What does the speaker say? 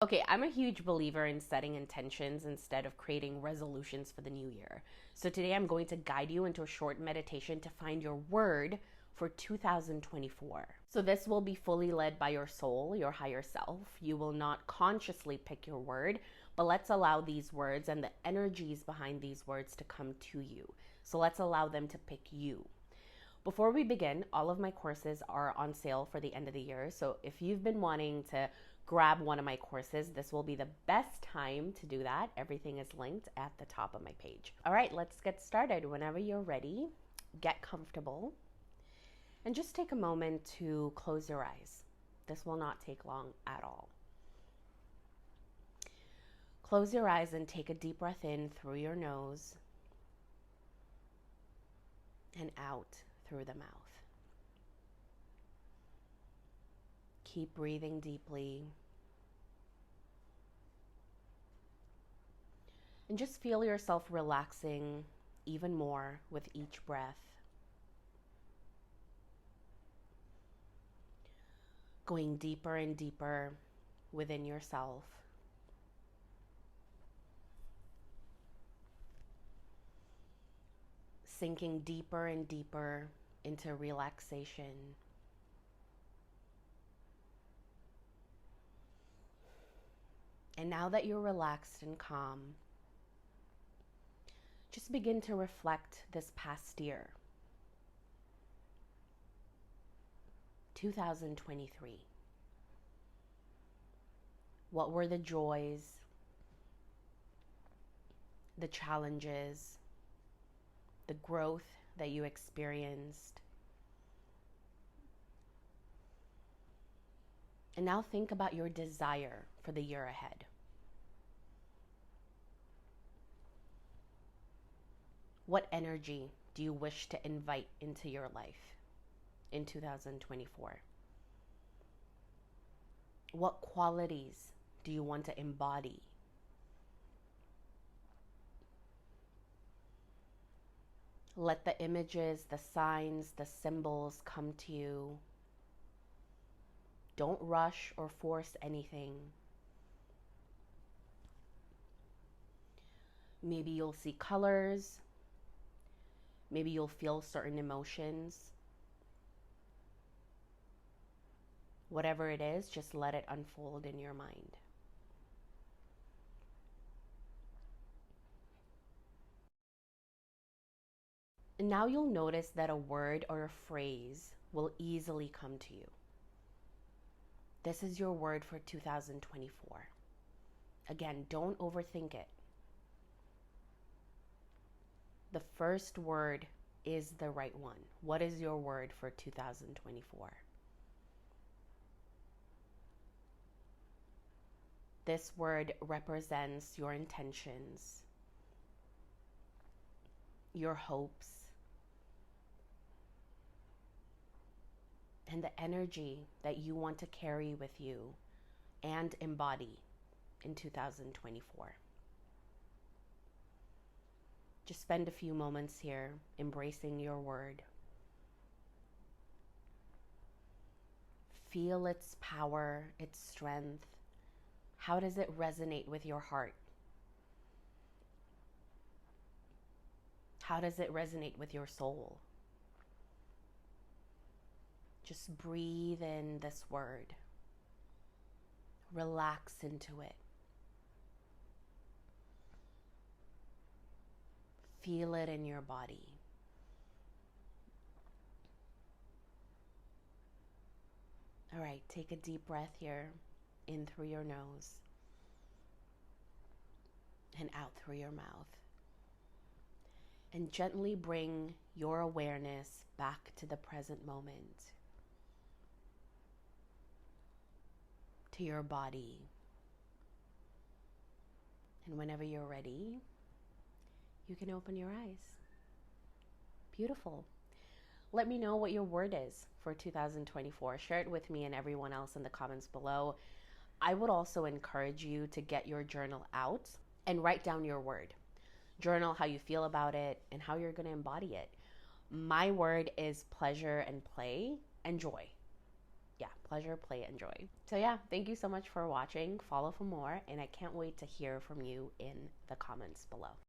Okay, I'm a huge believer in setting intentions instead of creating resolutions for the new year. So today I'm going to guide you into a short meditation to find your word for 2024. So this will be fully led by your soul, your higher self. You will not consciously pick your word, but let's allow these words and the energies behind these words to come to you. So let's allow them to pick you. Before we begin, all of my courses are on sale for the end of the year. So if you've been wanting to grab one of my courses, this will be the best time to do that. Everything is linked at the top of my page. All right, let's get started. Whenever you're ready, get comfortable and just take a moment to close your eyes. This will not take long at all. Close your eyes and take a deep breath in through your nose and out through the mouth. Keep breathing deeply. And just feel yourself relaxing even more with each breath. Going deeper and deeper within yourself. Sinking deeper and deeper into relaxation. And now that you're relaxed and calm, just begin to reflect this past year, 2023. What were the joys, the challenges, the growth that you experienced? And now think about your desire for the year ahead. What energy do you wish to invite into your life in 2024? What qualities do you want to embody? Let the images, the signs, the symbols come to you. Don't rush or force anything. Maybe you'll see colors. Maybe you'll feel certain emotions. Whatever it is, just let it unfold in your mind. And now you'll notice that a word or a phrase will easily come to you. This is your word for 2024. Again, don't overthink it. The first word is the right one. What is your word for 2024? This word represents your intentions, your hopes, and the energy that you want to carry with you and embody in 2024. Just spend a few moments here embracing your word. Feel its power, its strength. How does it resonate with your heart? How does it resonate with your soul? Just breathe in this word. Relax into it. Feel it in your body. All right, take a deep breath here, in through your nose and out through your mouth. And gently bring your awareness back to the present moment, to your body. And whenever you're ready, you can open your eyes. Beautiful. Let me know what your word is for 2024. Share it with me and everyone else in the comments below. I would also encourage you to get your journal out and write down your word. Journal how you feel about it and how you're going to embody it. My word is pleasure and play and joy. yeah, pleasure, play, enjoy. So yeah, thank you so much for watching. Follow for more, and I can't wait to hear from you in the comments below.